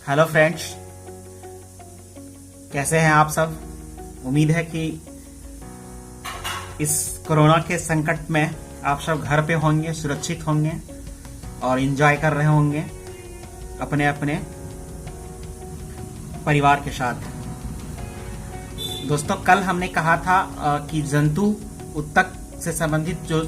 Hello friends, कैसे हैं आप सब। उम्मीद है कि इस कोरोना के संकट में आप सब घर पे होंगे, सुरक्षित होंगे और एंजॉय कर रहे होंगे अपने अपने परिवार के साथ। दोस्तों, कल हमने कहा था कि जंतु उत्तक से संबंधित जो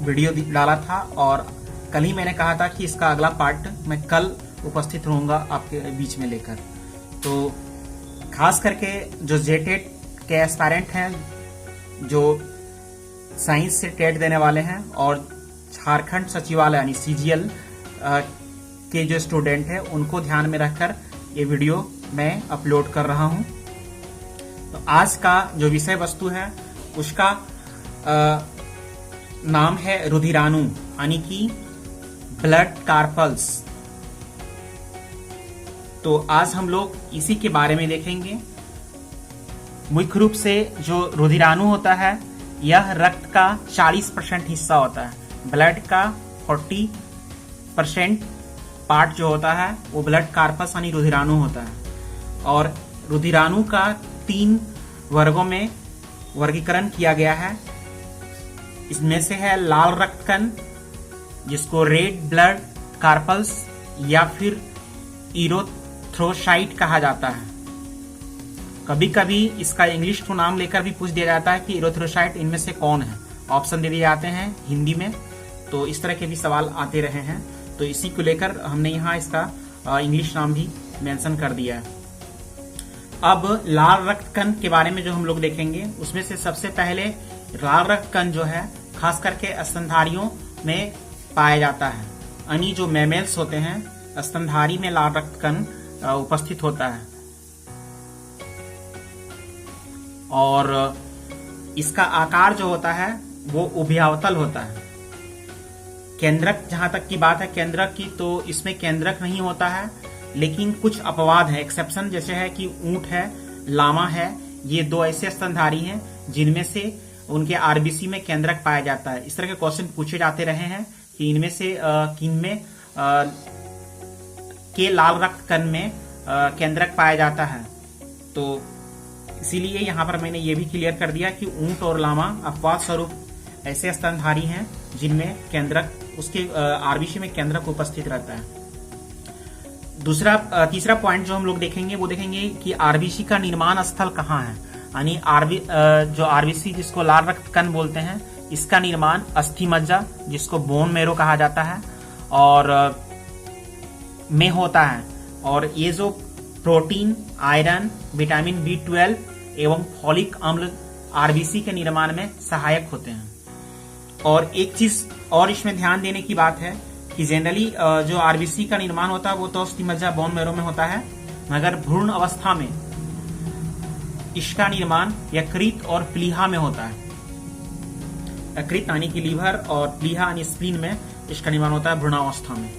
वीडियो डाला था, और कल ही मैंने कहा था कि इसका अगला पार्ट मैं कल उपस्थित रहूंगा आपके बीच में लेकर। तो खास करके जो जेटेट के एस्पायरेंट हैं, जो साइंस से टेट देने वाले हैं, और झारखंड सचिवालय यानी सीजीएल के जो स्टूडेंट हैं, उनको ध्यान में रखकर ये वीडियो मैं अपलोड कर रहा हूं। तो आज का जो विषय वस्तु है उसका नाम है रुधिराणु, यानी कि ब्लड कार्पल्स। तो आज हम लोग इसी के बारे में देखेंगे। मुख्य रूप से जो रुधिराणु होता है, यह रक्त का 40% हिस्सा होता है। ब्लड का 40% पार्ट जो होता है वो ब्लड कार्पस यानी रुधिराणु होता है। और रुधिराणु का 3 वर्गों में वर्गीकरण किया गया है। इसमें से है लाल रक्त कण, जिसको रेड ब्लड कार्पल्स या फिर इरोथ्रोसाइट कहा जाता है। कभी कभी इसका इंग्लिश तो नाम लेकर भी पूछ दिया जाता है कि इरोथ्रोसाइट इनमें से कौन है। ऑप्शन दे दिए जाते हैं हिंदी में, तो इस तरह के भी सवाल आते रहे हैं। तो इसी को लेकर हमने यहाँ इसका इंग्लिश नाम भी मेंशन कर दिया है। अब लाल रक्त कण के बारे में जो हम लोग देखेंगे, उसमें से सबसे पहले लाल रक्त कण जो है खास करके स्तनधारियों में पाया जाता है। यानी जो मैमल्स होते हैं, स्तनधारी में लाल रक्त कण उपस्थित होता है। और इसका आकार जो होता है वो उभयावतल होता है। केंद्रक, जहां तक की बात है केंद्रक की, तो इसमें केंद्रक नहीं होता है, लेकिन कुछ अपवाद है, एक्सेप्शन, जैसे है कि ऊंट है, लामा है। ये 2 ऐसे स्तनधारी हैं जिनमें से उनके आरबीसी में केंद्रक पाया जाता है। इस तरह के क्वेश्चन पूछे जाते रहे हैं कि इनमें से किनमें के लाल रक्त कण में केंद्रक पाया जाता है। तो इसीलिए यहाँ पर मैंने ये भी क्लियर कर दिया कि ऊंट और लामा अपवाद स्वरूप ऐसे स्तनधारी हैं जिनमें केंद्रक, उसके आरबीसी में केंद्रक उपस्थित रहता है। तीसरा पॉइंट जो हम लोग देखेंगे वो देखेंगे कि आरबीसी का निर्माण स्थल कहाँ है। यानी जो आरबीसी जिसको लाल रक्त कण बोलते हैं, इसका निर्माण अस्थि मज्जा, जिसको बोन मैरो कहा जाता है, और में होता है। और ये जो प्रोटीन, आयरन, विटामिन B12 एवं फॉलिक अम्ल आरबीसी के निर्माण में सहायक होते हैं। और एक चीज और इसमें ध्यान देने की बात है कि जनरली जो आरबीसी का निर्माण होता है वो तो अस्थि मज्जा, बोन मैरो में होता है, मगर भ्रूण अवस्था में इसका निर्माण यकृत और प्लीहा में होता है। यकृत यानी कि लीवर और प्लीहा यानी स्प्लीन में इसका निर्माण होता है भ्रूणावस्था में।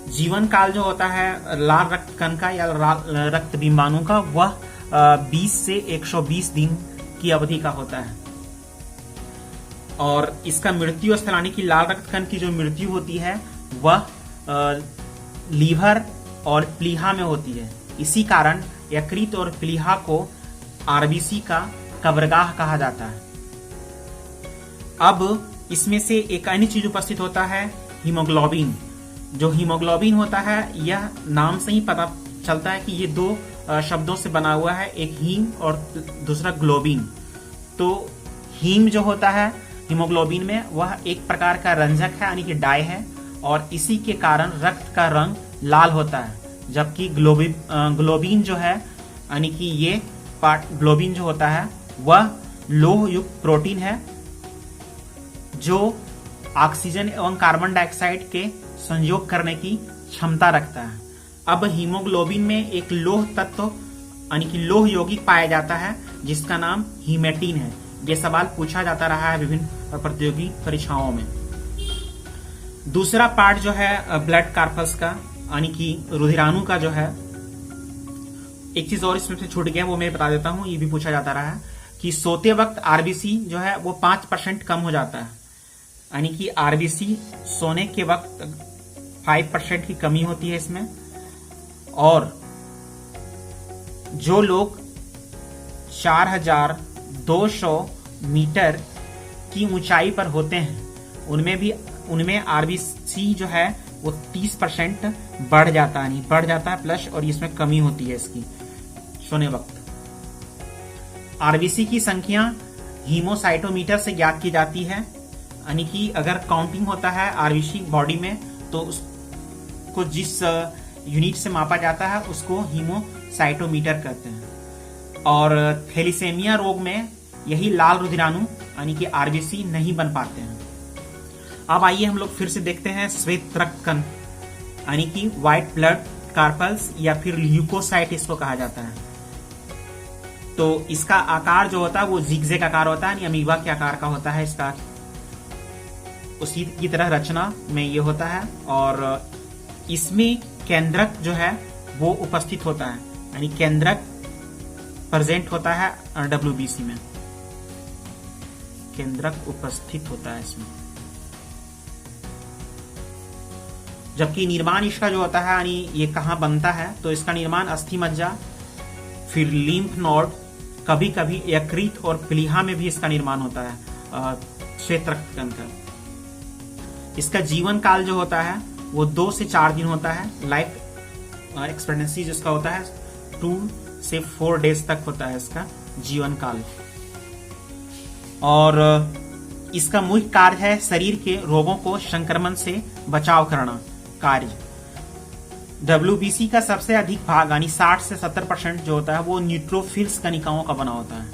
जीवन काल जो होता है लाल रक्त कण का या रक्त बिंबाणु का, वह 20 से 120 दिन की अवधि का होता है। और इसका मृत्यु स्थल यानी कि लाल रक्त कण की जो मृत्यु होती है वह लीवर और प्लीहा में होती है। इसी कारण यकृत और प्लीहा को आरबीसी का कब्रगाह कहा जाता है। अब इसमें से एक अन्य चीज उपस्थित होता है, हीमोग्लोबिन। जो हीमोग्लोबिन होता है, यह नाम से ही पता चलता है कि ये 2 शब्दों से बना हुआ है, एक हीम और दूसरा ग्लोबिन। तो हीम जो होता है हीमोग्लोबिन में, वह एक प्रकार का रंजक है, यानी कि डाई है, और इसी के कारण रक्त का रंग लाल होता है। जबकि ग्लोबिन जो है, यानी कि ये पार्ट ग्लोबिन जो होता है वह लोह युक्त प्रोटीन है, जो ऑक्सीजन एवं कार्बन डाइऑक्साइड के संयोग करने की क्षमता रखता है। अब हीमोग्लोबिन में एक लोह तत्व यानी कि लोह यौगिक पाया जाता है, जिसका नाम हीमेटिन है। यह सवाल पूछा जाता रहा है विभिन्न प्रतियोगी परीक्षाओं में। दूसरा पार्ट जो है ब्लड कार्पस का, यानी कि रुधिराणु का जो है, एक चीज और इसमें से छूट गया, वो मैं बता देता हूं। ये भी पूछा जाता रहा है कि सोते वक्त आरबीसी जो है वो 5% कम हो जाता है। यानी कि आरबीसी सोने के वक्त 5% की कमी होती है इसमें। और जो लोग 4200 मीटर की ऊंचाई पर होते हैं उनमें आरबीसी जो है वो 30% बढ़ जाता है प्लस, और इसमें कमी होती है इसकी सोने वक्त। आरबीसी की संख्या हीमोसाइटोमीटर से ज्ञात की जाती है, यानी कि अगर काउंटिंग होता है आरबीसी बॉडी में तो उसको जिस यूनिट से मापा जाता है उसको हीमोसाइटोमीटर कहते हैं। और थैलीसेमिया रोग में यही लाल रुधिराणु यानी कि आरबीसी नहीं बन पाते हैं। अब आइए हम लोग फिर से देखते हैं श्वेत रक्त कण यानी कि व्हाइट ब्लड कार्पल्स या फिर ल्यूकोसाइट इसको कहा जाता है। तो इसका आकार जो होता है वो जिगजैग आकार होता है, यानी अमीबा के आकार का होता है इसका, उसी की तरह रचना में ये होता है। और इसमें केंद्रक जो है वो उपस्थित होता है, यानी केंद्रक प्रेजेंट होता है डब्ल्यूबीसी में, केंद्रक उपस्थित होता है इसमें। जबकि निर्माण इसका जो होता है, यानी ये कहाँ बनता है, तो इसका निर्माण अस्थि मज्जा, फिर लिम्फ नोड, कभी कभी यकृत और प्लीहा में भी इसका निर्माण होता है श्वेत रक्त कण का। इसका जीवन काल जो होता है वो 2 से 4 दिन होता है। लाइफ एक्सपेक्टेंसी जिसका होता है 2 से 4 डेज तक होता है इसका जीवन काल। और इसका मुख्य कार्य है शरीर के रोगों को संक्रमण से बचाव करना कार्य। डब्ल्यूबीसी का सबसे अधिक भाग यानी 60 से 70% जो होता है वो न्यूट्रोफिल्स कणिकाओं का बना होता है।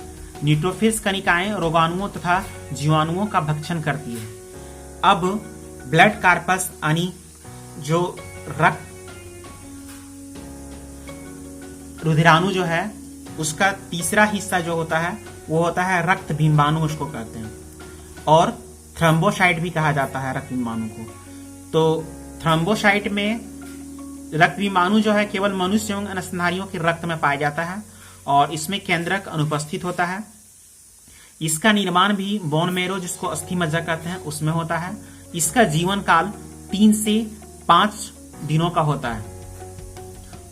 न्यूट्रोफिल्स कणिकाएं रोगाणुओं तथा जीवाणुओं का भक्षण करती है। अब ब्लड कार्पस यानी जो रक्त रुधिराणु जो है उसका तीसरा हिस्सा जो होता है वो होता है रक्त बिंबाणु, उसको कहते हैं, और थ्रोम्बोसाइट भी कहा जाता है रक्त बिंबाणु को। तो थ्रोम्बोसाइट में रक्त बिंबाणु जो है केवल मनुष्य एवं स्तनधारियों के रक्त में पाया जाता है और इसमें केंद्रक अनुपस्थित होता है। इसका निर्माण भी बोन मेरो जिसको अस्थि मज्जा कहते हैं उसमें होता है। इसका जीवन काल 3 से 5 दिनों का होता है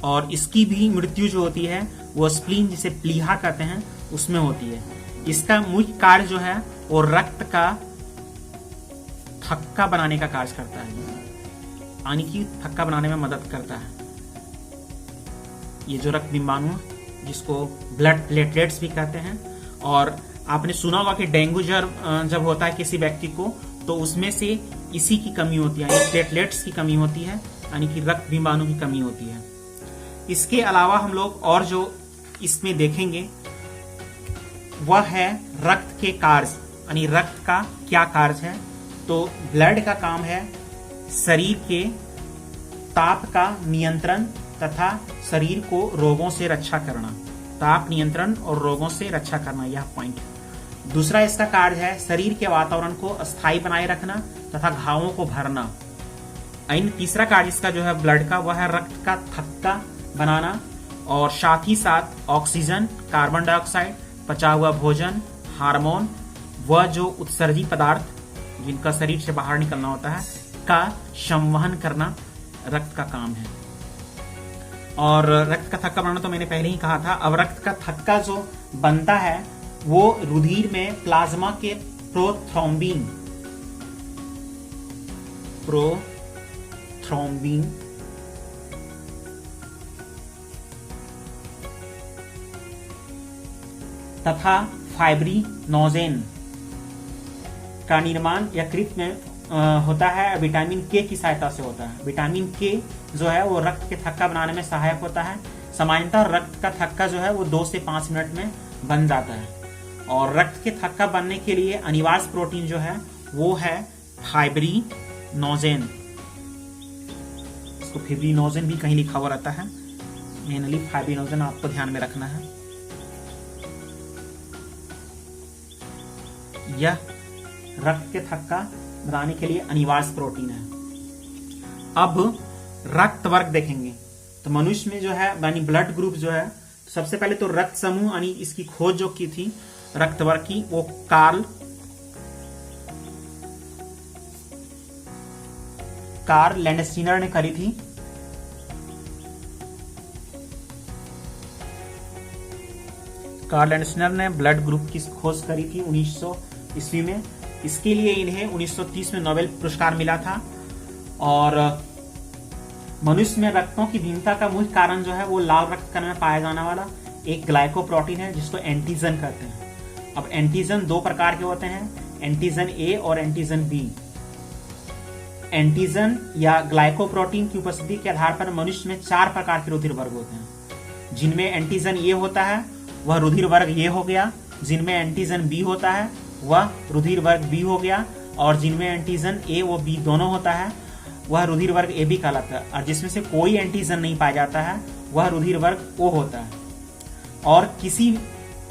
और इसकी भी मृत्यु जो होती है वो स्प्लीन जिसे प्लीहा कहते हैं उसमें होती है। इसका मुख्य कार्य जो है वो रक्त का थक्का बनाने का कार्य करता है, यानी कि थक्का बनाने में मदद करता है। ये जो रक्त बिंबाणु जिसको ब्लड प्लेटलेट्स भी कहते हैं, और आपने सुना होगा कि डेंगू जब होता है किसी व्यक्ति को तो उसमें से इसी की कमी होती है, यानी प्लेटलेट्स की कमी होती है, यानी कि रक्त बिंबाणु की कमी होती है। इसके अलावा हम लोग और जो इसमें देखेंगे वह है रक्त के कार्य, यानी रक्त का क्या कार्य है। तो ब्लड का काम है शरीर के ताप का नियंत्रण तथा शरीर को रोगों से रक्षा करना, ताप नियंत्रण और रोगों से रक्षा करना, यह पॉइंट है। दूसरा इसका कार्य है शरीर के वातावरण को अस्थायी बनाए रखना तथा घावों को भरना। तीसरा कार्य इसका जो है ब्लड का वह है रक्त का थक्का बनाना और साथ ही साथ ऑक्सीजन, कार्बन डाइऑक्साइड, पचा हुआ भोजन, हार्मोन व जो उत्सर्जी पदार्थ जिनका शरीर से बाहर निकलना होता है का संवहन करना रक्त का काम है। और रक्त का थक्का बनाना तो मैंने पहले ही कहा था। अब रक्त का थक्का जो बनता है वो रुधिर में प्लाज्मा के प्रोथ्रोम्बिन तथा फाइब्रिनोजेन का निर्माण यकृत में होता है, विटामिन के की सहायता से होता है। विटामिन के जो है वो रक्त के थक्का बनाने में सहायक होता है। सामान्यतः रक्त का थक्का जो है वो 2 से 5 मिनट में बन जाता है और रक्त के थक्का बनने के लिए अनिवार्य प्रोटीन जो है वो है फाइब्रिनोजेन। इसको फिब्रिनोजेन भी कहीं लिखा हुआ रहता है, मेनली फाइब्रिनोजेन आपको ध्यान में रखना है। यह रक्त के थक्का बनाने के लिए अनिवार्य प्रोटीन है। अब रक्त वर्ग देखेंगे तो मनुष्य में जो है यानी ब्लड ग्रुप जो है, सबसे पहले तो रक्त समूह यानी इसकी खोज जो की थी रक्त वर्ग की वो कार्ल लैंडस्टीनर ने करी थी। कार्ल लैंडस्नर ने ब्लड ग्रुप की खोज करी थी 1900 ईस्वी में। इसके लिए इन्हें 1930 में नोबेल पुरस्कार मिला था। और मनुष्य में रक्तों की भिन्नता का मुख्य कारण जो है वो लाल रक्त कण में पाया जाने वाला एक ग्लाइकोप्रोटीन है जिसको एंटीजन कहते हैं। अब एंटीजन दो प्रकार के होते हैं, एंटीजन ए और एंटीजन बी। एंटीजन या ग्लाइकोप्रोटीन की उपस्थिति के आधार पर मनुष्य में 4 प्रकार के रुधिर वर्ग होते हैं। जिनमें एंटीजन ए होता है वह रुधिर वर्ग ए हो गया, जिनमें एंटीजन बी होता है वह रुधिर वर्ग बी हो गया, और जिनमें एंटीजन ए व बी दोनों होता है वह रुधिर वर्ग ए बी कहलाता है। और जिसमें से कोई एंटीजन नहीं पाया जाता है वह रुधिर वर्ग ओ होता है। और किसी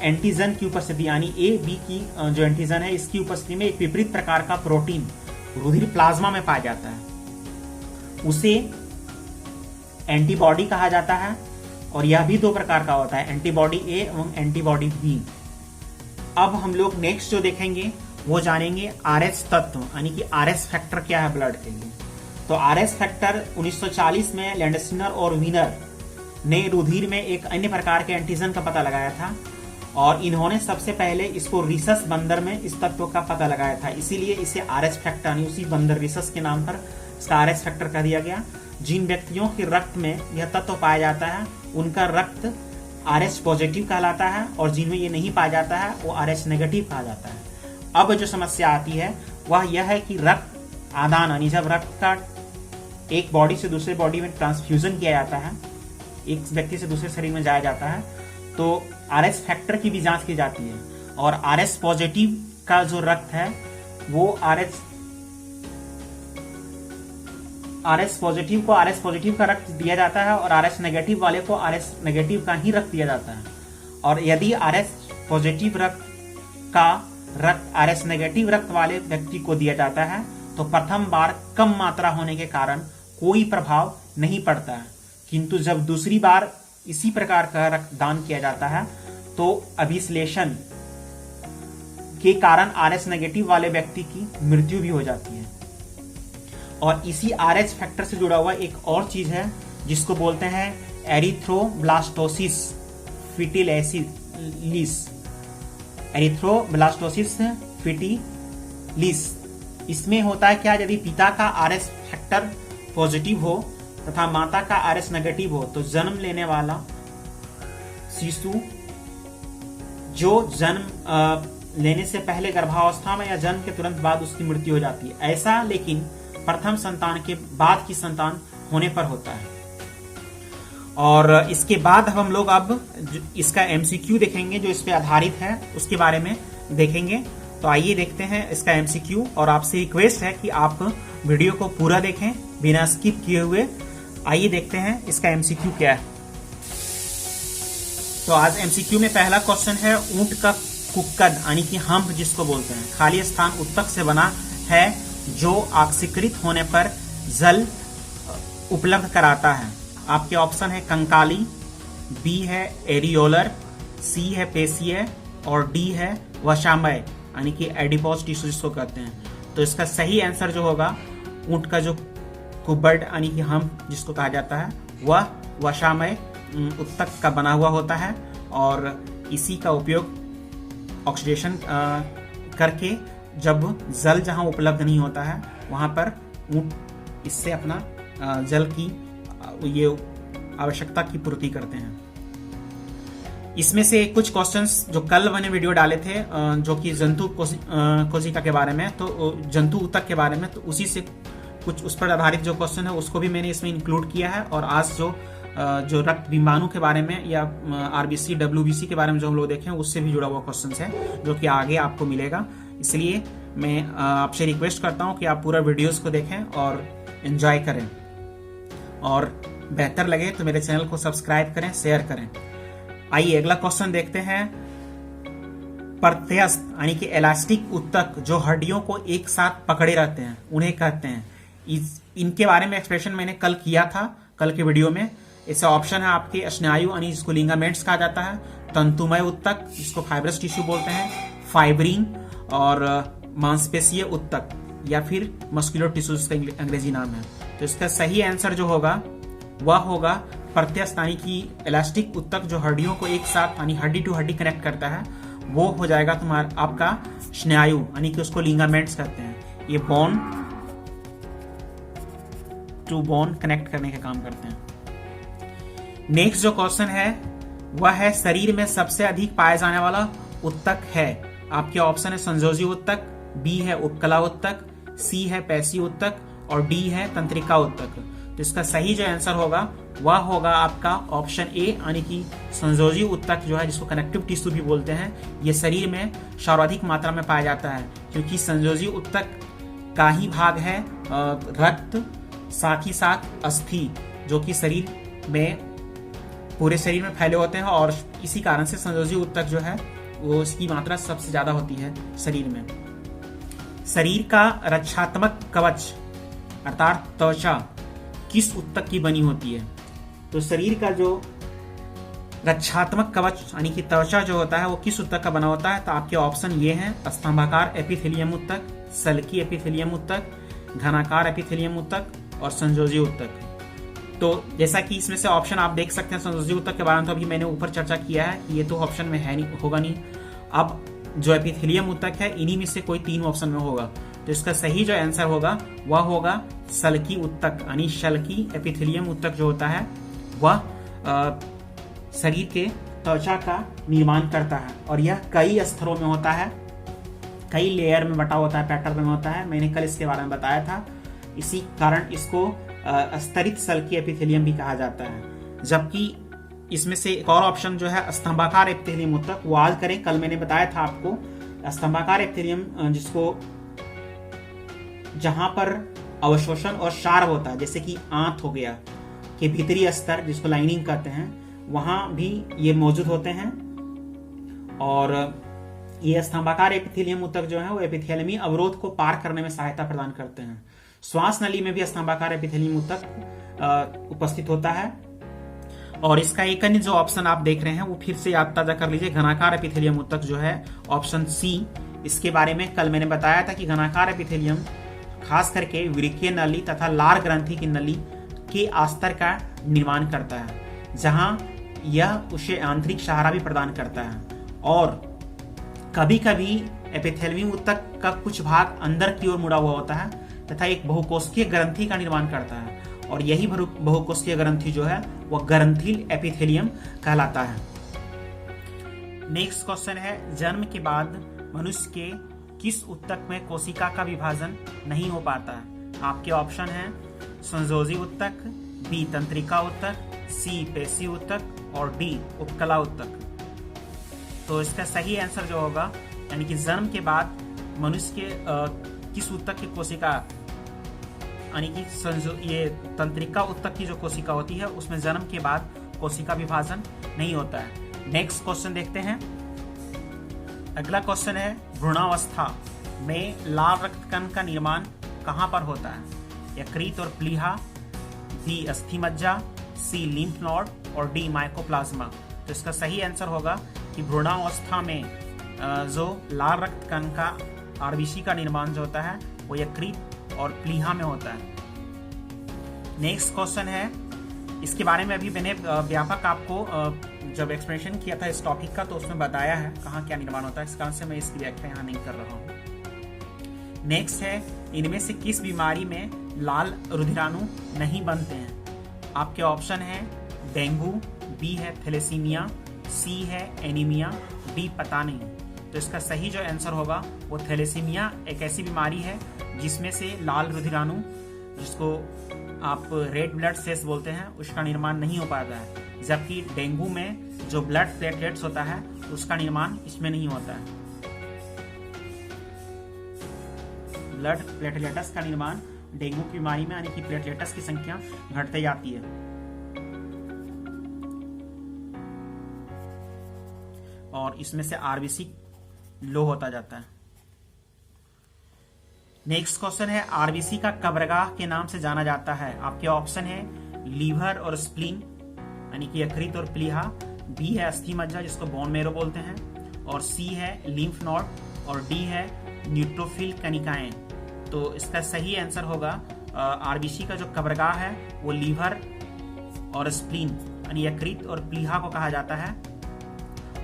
एंटीजन की उपस्थिति यानी ए बी की जो एंटीजन है इसकी उपस्थिति में एक विपरीत प्रकार का प्रोटीन रुधिर प्लाज्मा में पाया जाता है, उसे एंटीबॉडी कहा जाता है। और यह भी 2 प्रकार का होता है, एंटीबॉडी ए एवं एंटीबॉडी बी। अब हम लोग नेक्स्ट जो देखेंगे वो जानेंगे आरएच तत्व यानी कि आरएच फैक्टर क्या है ब्लड के लिए। तो आरएच फैक्टर 1940 में लैंडस्नर और वीनर ने रुधिर में एक अन्य प्रकार के एंटीजन का पता लगाया था, और इन्होंने सबसे पहले इसको रिसस बंदर में इस तत्व का पता लगाया था। इसीलिए इसे आरएच फैक्टर यानी उसी बंदर रिसस के नाम पर इसका आरएच फैक्टर कह दिया गया। जिन व्यक्तियों के रक्त में यह तत्व पाया जाता है उनका रक्त आरएच पॉजिटिव कहलाता है, और जिनमें ये नहीं पाया जाता है वो आरएच नेगेटिव कहा जाता है। अब जो समस्या आती है वह यह है कि रक्त आदान यानी जब रक्त का एक बॉडी से दूसरे बॉडी में ट्रांसफ्यूजन किया जाता है, एक व्यक्ति से दूसरे शरीर में जाया जाता है, तो आरएच फैक्टर की भी जांच की जाती है। और आरएच पॉजिटिव का जो रक्त है वो आरएच पॉजिटिव को आरएच पॉजिटिव का रक्त दिया जाता है, और आरएच नेगेटिव वाले को आरएच नेगेटिव का ही रक्त दिया जाता है। और यदि आरएच पॉजिटिव रक्त का रक्त आरएच नेगेटिव रक्त वाले व्यक्ति को दिया जाता है तो प्रथम बार कम मात्रा होने के कारण कोई प्रभाव नहीं पड़ता है, किंतु जब दूसरी बार इसी प्रकार का रक्तदान किया जाता है तो अभिश्लेषण के कारण आरएच नेगेटिव वाले व्यक्ति की मृत्यु भी हो जाती है। और इसी आरएच फैक्टर से जुड़ा हुआ एक और चीज है जिसको बोलते हैं एरिथ्रोब्लास्टोसिस फीटिलिस। एरिथ्रोब्लास्टोसिस फीटिलिस इसमें होता है क्या, यदि पिता का आरएच फैक्टर पॉजिटिव हो तथा माता का आरएच नेगेटिव हो तो जन्म लेने वाला शिशु जो जन्म लेने से पहले गर्भावस्था में या जन्म के तुरंत बाद उसकी मृत्यु हो जाती है। ऐसा लेकिन प्रथम संतान के बाद की संतान होने पर होता है। और इसके बाद हम लोग अब इसका एमसीक्यू देखेंगे जो इस पे आधारित है, उसके बारे में देखेंगे। तो आइए देखते हैं इसका एमसीक्यू, और आपसे रिक्वेस्ट है कि आप वीडियो को पूरा देखें बिना स्किप किए हुए। आइए देखते हैं इसका एमसीक्यू क्या है। तो आज एमसीक्यू में पहला क्वेश्चन है, ऊंट का कुक्कड़ यानी कि हम्प जिसको बोलते हैं, खाली स्थान उत्तक से बना है जो ऑक्सीकृत होने पर जल उपलब्ध कराता है। आपके ऑप्शन है कंकाली, बी है एरियोलर, सी है पेशीय, और डी है वशामय यानी कि एडिपोज टिश्यू जिसको कहते हैं। तो इसका सही आंसर जो होगा, ऊंट का जो कुक्कड़ यानी कि हम्प जिसको कहा जाता है वह वशामय उत्तक का बना हुआ होता है, और इसी का उपयोग ऑक्सीडेशन करके जब जल जहां उपलब्ध नहीं होता है वहां पर ऊंट इससे अपना जल की ये आवश्यकता की पूर्ति करते हैं। इसमें से कुछ क्वेश्चंस जो कल मैंने वीडियो डाले थे जो कि जंतु कोशिका के बारे में, तो जंतु ऊतक के बारे में, तो उसी से कुछ उस पर आधारित जो क्वेश्चन है उसको भी मैंने इसमें इंक्लूड किया है। और आज जो रक्त बिंबाणु के बारे में या आरबीसी डब्ल्यूबीसी के बारे में जो हम लोग देखें उससे भी जुड़ा हुआ क्वेश्चन है जो कि आगे आपको मिलेगा। इसलिए मैं आपसे रिक्वेस्ट करता हूं कि आप पूरा वीडियोस को देखें और एंजॉय करें, और बेहतर लगे तो मेरे चैनल को सब्सक्राइब करें, शेयर करें। आइए अगला क्वेश्चन देखते हैं। प्रत्यस्थ यानी कि इलास्टिक उत्तक जो हड्डियों को एक साथ पकड़े रहते हैं उन्हें कहते हैं। इनके बारे में एक्सप्रेशन मैंने कल किया था, कल के वीडियो में। इससे ऑप्शन है आपके स्नायु यानी जिसको लिगामेंट्स कहा जाता है, तंतुमय उत्तक जिसको फाइब्रस टिश्यू बोलते हैं, फाइब्रिन, और मांसपेशीय उत्तक या फिर मस्कुलर टिश्यू जिसका अंग्रेजी नाम है। तो इसका सही आंसर जो होगा वह होगा प्रत्यस्थ यानी कि इलास्टिक उत्तक जो हड्डियों को एक साथ यानी हड्डी टू हड्डी कनेक्ट करता है, वो हो जाएगा तुम्हारा आपका स्नायु, यानी कि उसको लिगामेंट्स कहते हैं। ये बोन टू बोन कनेक्ट करने का काम करते हैं। नेक्स्ट जो क्वेश्चन है वह है शरीर में सबसे अधिक पाया जाने वाला उत्तक है। आपके ऑप्शन है संयोजी उत्तक, बी है उपकला उत्तक, सी है पेशी उत्तक और डी है तंत्रिका उत्तक। तो इसका सही जो आंसर होगा वह होगा आपका ऑप्शन ए, यानी कि संयोजी उत्तक जो है, जिसको कनेक्टिव टिश्यू भी बोलते हैं, ये शरीर में सर्वाधिक मात्रा में पाया जाता है, क्योंकि संयोजी उत्तक का ही भाग है रक्त, साथ ही साथ अस्थि, जो कि शरीर में पूरे शरीर में फैले होते हैं, और इसी कारण से संयोजी उत्तक जो है वो इसकी मात्रा सबसे ज्यादा होती है शरीर में। शरीर का रक्षात्मक कवच अर्थात त्वचा किस उत्तक की बनी होती है? तो शरीर का जो रक्षात्मक कवच यानी कि त्वचा जो होता है वो किस उत्तक का बना होता है? तो आपके ऑप्शन ये हैं स्तंभाकार एपिथेलियम उत्तक, सल्की एपिथेलियम उत्तक, घनाकार एपिथेलियम उत्तक और संयोजी उत्तक। तो जैसा कि इसमें से ऑप्शन आप देख सकते हैं संयोजी उत्तक के बारे में तो अभी मैंने ऊपर चर्चा किया है कि ये तो ऑप्शन में है नहीं, होगा नहीं। अब जो एपिथेलियम उत्तक है इन्हीं में से कोई 3 ऑप्शन में होगा, तो इसका सही जो आंसर होगा वह होगा सल्की उत्तक, यानी सल्की एपिथेलियम उत्तक जो होता है वह शरीर के त्वचा का निर्माण करता है, और यह कई स्तरों में होता है, कई लेयर में बटा होता है, पैटर्न में होता है। मैंने कल इसके बारे में बताया था, इसी कारण इसको स्तरित सल्की एपिथेलियम भी कहा जाता है। जबकि इसमें से एक और ऑप्शन जो है स्तंभाकार एपिथेलियम उत्तक, वो आज करें, कल मैंने बताया था आपको स्तंभाकार एपिथेलियम, जिसको जहां पर अवशोषण और शार्व होता है, जैसे कि आंत हो गया के भीतरी स्तर जिसको लाइनिंग कहते हैं, वहां भी ये मौजूद होते हैं। और ये स्तंभाकार एपिथेलियम उत्तक जो है वो एपिथेलियमी अवरोध को पार करने में सहायता प्रदान करते हैं। श्वास नली में भी स्तंभाकार एपिथेलियम उत्तक उपस्थित होता है। और इसका एक अन्य जो ऑप्शन आप देख रहे हैं वो फिर से याद ताजा कर लीजिए, घनाकार एपिथेलियम उत्तक जो है ऑप्शन सी। इसके बारे में कल मैंने बताया था कि घनाकार एपिथेलियम खास करके वृक्कीय नली तथा लार ग्रंथि की नली के अस्तर का निर्माण करता है, जहां यह उसे आंतरिक सहारा भी प्रदान करता है। और कभी कभी एपिथेलियम उत्तक का कुछ भाग अंदर की ओर मुड़ा हुआ होता है तथा एक बहुकोशिकीय ग्रंथि का निर्माण करता है, और यही बहुकोशिकीय ग्रंथि जो है वह ग्रंथिल एपिथेलियम कहलाता है। नेक्स्ट क्वेश्चन है जन्म के बाद मनुष्य के किस उत्तक में कोशिका का विभाजन नहीं हो पाता है? आपके ऑप्शन है संयोजी उत्तक, बी तंत्रिका उत्तक, सी पेशी उत्तक और डी उपकला उत्तक। तो इसका सही आंसर जो होगा, यानी कि जन्म के बाद मनुष्य के किस उत्तक की कोशिका, यानी कि ये तंत्रिका उत्तक की जो कोशिका होती है उसमें जन्म के बाद कोशिका विभाजन नहीं होता है। नेक्स्ट क्वेश्चन देखते हैं। अगला क्वेश्चन है भ्रूणावस्था में लाल रक्त कण का निर्माण कहां पर होता है? यकृत और प्लीहा, बी अस्थि मज्जा, सी लिम्फ नोड और डी माइकोप्लाज्मा। तो इसका सही आंसर होगा कि भ्रूणावस्था में जो लाल रक्त कण का आरबीसी का निर्माण जो होता है वो यकृत और प्लीहा में होता है। नेक्स्ट क्वेश्चन है, इसके बारे में अभी मैंने व्यापक आपको जब एक्सप्लेनेशन किया था इस टॉपिक का तो उसमें बताया है कहाँ क्या निर्माण होता है, इस कारण से मैं इसकी व्याख्या यहाँ नहीं कर रहा हूँ। नेक्स्ट है इनमें से किस बीमारी में लाल रुधिराणु नहीं बनते हैं? आपके ऑप्शन है डेंगू, बी है थैलेसीमिया, सी है एनीमिया, डी पता नहीं। तो इसका सही जो आंसर होगा वो थैलेसीमिया एक ऐसी बीमारी है जिसमें से लाल रुधिराणु, जिसको आप रेड ब्लड सेल्स बोलते हैं, उसका निर्माण नहीं हो पाता है। जबकि डेंगू में जो ब्लड प्लेटलेट्स होता है उसका निर्माण इसमें नहीं होता है। ब्लड प्लेटलेट्स का निर्माण डेंगू की बीमारी में, यानी कि प्लेटलेट्स की संख्या घटते जाती है। और इसमें से आरबीसी लो होता जाता है। नेक्स्ट क्वेश्चन है आरबीसी का कब्रगाह के नाम से जाना जाता है? आपके ऑप्शन है लीवर और स्प्लीन, यानी कि यकृत और प्लीहा, बी है अस्थि मज्जा जिसको बोन मैरो बोलते हैं, और सी है लिम्फ नोड और डी है न्यूट्रोफिल कनिकाएं। तो इसका सही आंसर होगा आरबीसी का जो कब्रगाह है वो लीवर और स्प्लीन यानी यकृत और प्लीहा को कहा जाता है।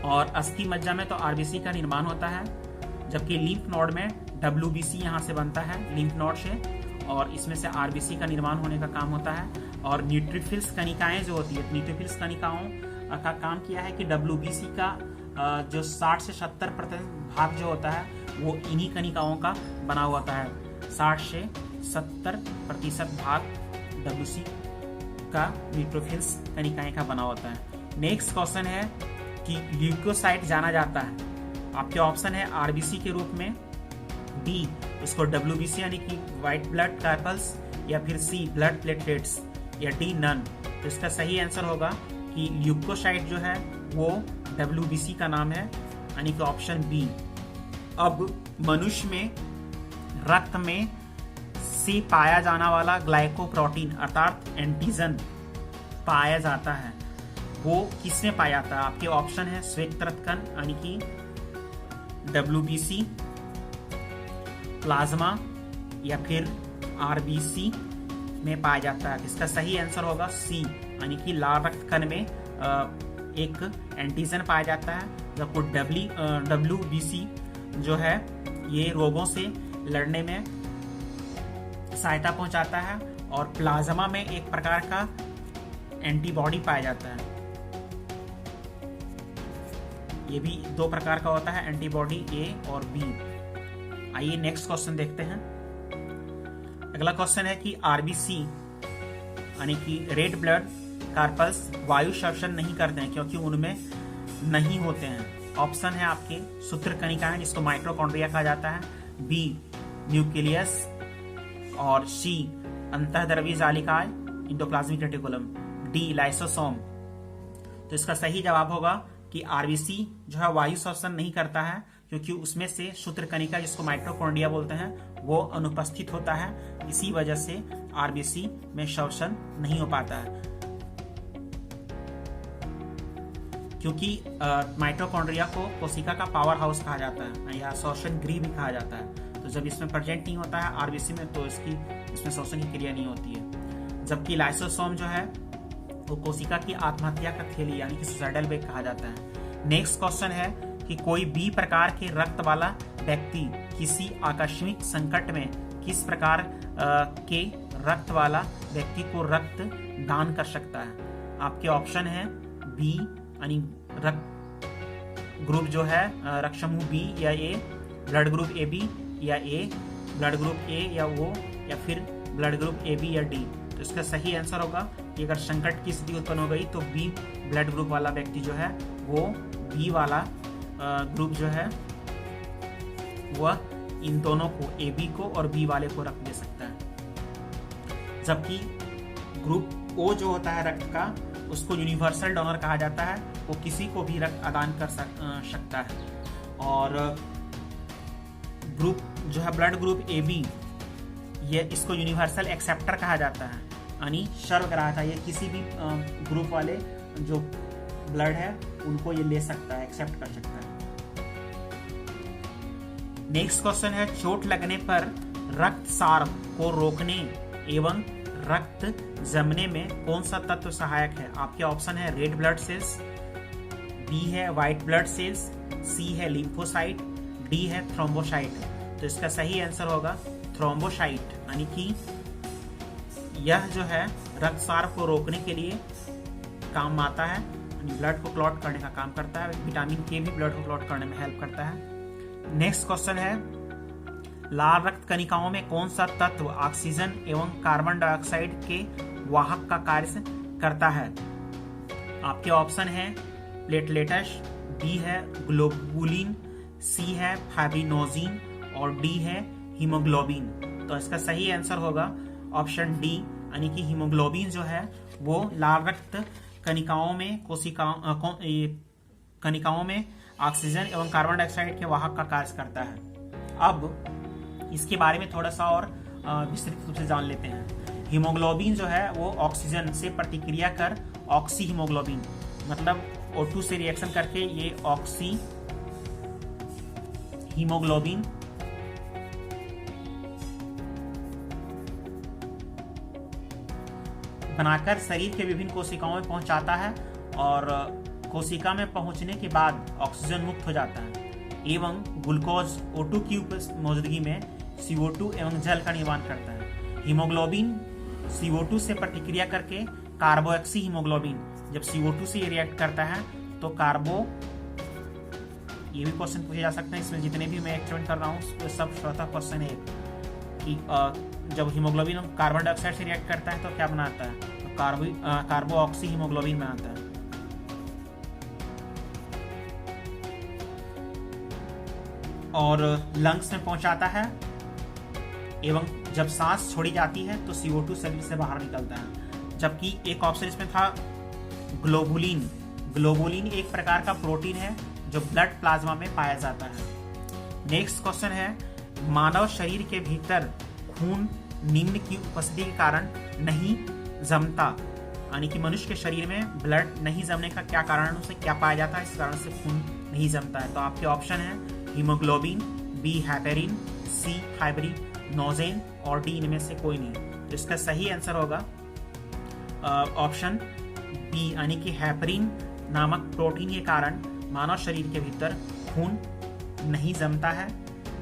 और अस्थि मज्जा में तो आरबीसी का निर्माण होता है, जबकि लिम्फ नोड में डब्ल्यूबीसी यहाँ से बनता है लिम्फ नोड से, और इसमें से आरबीसी का निर्माण होने का काम होता है। और न्यूट्रोफिल्स कणिकाएं जो होती है, न्यूट्रोफिल्स कणिकाओं का काम किया है कि डब्ल्यूबीसी का जो 60 से 70% भाग जो होता है वो इन्हीं कणिकाओं का बना हुआ होता है। 60 से 70% भाग डब्ल्यूसी का न्यूट्रोफिल्स कणिकाएं का बना होता है। नेक्स्ट क्वेश्चन है कि ल्यूकोसाइट जाना जाता है। आपके ऑप्शन है आरबीसी के रूप में, बी इसको डब्ल्यूबीसी यानी कि व्हाइट ब्लड कार्पल्स, या फिर सी ब्लड प्लेटलेट्स, या डी नन। तो इसका सही आंसर होगा कि ल्यूकोसाइट जो है वो डब्ल्यूबीसी का नाम है, यानी कि ऑप्शन बी। अब मनुष्य में रक्त में से पाया जाने वाला ग्लाइकोप्रोटीन अर्थात एंटीजन पाया जाता है, वो किसमें पाया जाता है? आपके ऑप्शन है श्वेत रक्तकण यानी कि डब्ल्यूबीसी, प्लाज्मा, या फिर आरबीसी में पाया जाता है। इसका सही आंसर होगा सी, यानी कि लाल रक्तकण में एक एंटीजन पाया जाता है, जबकि डब्ल्यूबीसी जो है ये रोगों से लड़ने में सहायता पहुंचाता है, और प्लाज्मा में एक प्रकार का एंटीबॉडी पाया जाता है। ये भी 2 प्रकार का होता है, एंटीबॉडी ए और बी। आइए नेक्स्ट क्वेश्चन देखते हैं। अगला क्वेश्चन है कि आरबीसी यानी कि रेड ब्लड कार्पल्स वायु श्वसन नहीं करते हैं क्योंकि उनमें नहीं होते हैं। ऑप्शन है आपके सूत्र कणिकाएं जिसको माइटोकॉन्ड्रिया कहा जाता है, बी न्यूक्लियस, और सी अंतःद्रव्यी जालिकाएं एंडोप्लाज्मिक रेटिकुलम, डी लाइसोसोम। तो इसका सही जवाब होगा कि आरबीसी जो है वायु श्वसन नहीं करता है क्योंकि उसमें से सूत्र कणिका जिसको माइटोकॉन्ड्रिया बोलते हैं वो अनुपस्थित होता है, इसी वजह से आरबीसी में श्वसन नहीं हो पाता है। क्योंकि माइटोकॉन्ड्रिया को कोशिका का पावर हाउस कहा जाता है या श्वसन गृह भी कहा जाता है, तो जब इसमें प्रेजेंट नहीं होता है आरबीसी में तो इसमें श्वसन की क्रिया नहीं होती है। जबकि लाइसोसोम जो है वो कोशिका की आत्महत्या का थैली यानी कि सुसाइडल बैग कहा जाता है। नेक्स्ट क्वेश्चन है कि कोई बी प्रकार के रक्त वाला व्यक्ति किसी आकस्मिक संकट में किस प्रकार के रक्त वाला व्यक्ति को रक्त दान कर सकता है? आपके ऑप्शन है बी यानी रक्त ग्रुप जो है रक्त समूह बी या ए, ब्लड ग्रुप ए बी या ए, ब्लड ग्रुप ए या ओ, या फिर ब्लड ग्रुप ए बी या डी। तो इसका सही आंसर होगा कि अगर संकट की स्थिति उत्पन्न हो गई तो बी ब्लड ग्रुप वाला व्यक्ति जो है वो बी वाला ग्रुप जो है वह इन दोनों को ए बी को और बी वाले को रक्त दे सकता है। जबकि ग्रुप ओ जो होता है रक्त का उसको यूनिवर्सल डोनर कहा जाता है, वो किसी को भी रक्त आदान कर सकता है। और ग्रुप जो है ब्लड ग्रुप ए बी ये इसको यूनिवर्सल एक्सेप्टर कहा जाता है, यानी सर्वग्राहक है, ये किसी भी ग्रुप वाले जो ब्लड है उनको ये ले सकता है, एक्सेप्ट कर सकता है। नेक्स्ट क्वेश्चन है चोट लगने पर रक्तस्राव को रोकने एवं रक्त जमने में कौन सा तत्व सहायक है? आपके ऑप्शन है रेड ब्लड सेल्स, बी है व्हाइट ब्लड सेल्स, सी है लिम्फोसाइट, डी है थ्रोम्बोसाइट। तो इसका सही आंसर होगा थ्रोम्बोसाइट, यानी कि यह जो है रक्तस्राव को रोकने के लिए काम आता है, ब्लड को क्लॉट करने का काम करता है। विटामिन के भी ब्लड को क्लॉट करने में हेल्प करता है। नेक्स्ट क्वेश्चन है लाल रक्त कणिकाओं में कौन सा तत्व ऑक्सीजन एवं कार्बन डाइऑक्साइड के वाहक का कार्य करता है? आपके ऑप्शन है प्लेटलेटस, बी है ग्लोबुलिन, सी है फाइब्रिनोजिन और डी है हीमोग्लोबिन। तो इसका सही आंसर होगा ऑप्शन डी, यानी कि हीमोग्लोबिन जो है वो लाल रक्त कणिकाओं में ऑक्सीजन एवं कार्बन डाइऑक्साइड के वाहक का कार्य करता है। अब इसके बारे में थोड़ा सा और विस्तृत रूप से जान लेते हैं। हीमोग्लोबिन जो है वो ऑक्सीजन से प्रतिक्रिया कर ऑक्सी हीमोग्लोबिन मतलब O2 से रिएक्शन करके ये ऑक्सी हीमोग्लोबिन बनाकर शरीर के विभिन्न कोशिकाओं में पहुंचाता है और कोशिका में पहुंचने के बाद ऑक्सीजन मुक्त हो जाता है एवं ग्लूकोज O2 की मौजूदगी में CO2 एवं जल का निर्माण करता है। हीमोग्लोबिन CO2 से प्रतिक्रिया करके कार्बोक्सी हीमोग्लोबिन, जब CO2 से रिएक्ट करता है तो ये भी क्वेश्चन पूछे जा सकते हैं, इसमें जितने भी मैं एक्सपेरिमेंट कर रहा हूँ वो सब चौथा क्वेश्चन है कि जब हीमोग्लोबिन कार्बन डाइऑक्साइड से रिएक्ट करता है तो क्या बनाता है, तो कार्बोक्सी हीमोग्लोबिन बनाता है। और लंग्स में पहुंचाता है एवं जब सांस छोड़ी जाती है तो CO2 शरीर से बाहर निकलता है। जबकि एक ऑप्शन इसमें था ग्लोबुलिन। ग्लोबुलिन एक प्रकार का प्रोटीन है जो ब्लड प्लाज्मा में पाया जाता है। नेक्स्ट क्वेश्चन है, मानव शरीर के भीतर खून निम्न की उपस्थिति के कारण नहीं जमता, यानी कि मनुष्य के शरीर में ब्लड नहीं जमने का क्या कारण, उसे क्या पाया जाता है इस कारण से खून नहीं जमता है। तो आपके ऑप्शन है हीमोग्लोबिन, बी हेपेरिन, सी फाइब्रिनोजेन और डी इनमें से कोई नहीं। तो इसका सही आंसर होगा ऑप्शन बी, यानी कि हेपेरिन नामक प्रोटीन के कारण मानव शरीर के भीतर खून नहीं जमता है।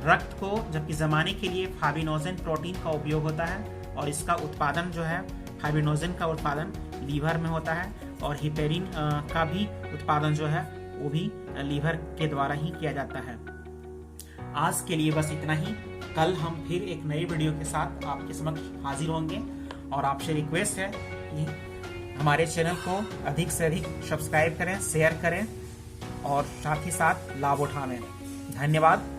रक्त को जबकि जमाने के लिए फाइब्रिनोजेन प्रोटीन का उपयोग होता है और इसका उत्पादन जो है, फाइब्रिनोजेन का उत्पादन लीवर में होता है और हेपेरिन का भी उत्पादन जो है वो भी लीवर के द्वारा ही किया जाता है। आज के लिए बस इतना ही। कल हम फिर एक नई वीडियो के साथ आपके समक्ष हाजिर होंगे और आपसे रिक्वेस्ट है कि हमारे चैनल को अधिक से अधिक सब्सक्राइब करें, शेयर करें और साथ ही साथ लाभ उठाएं। धन्यवाद।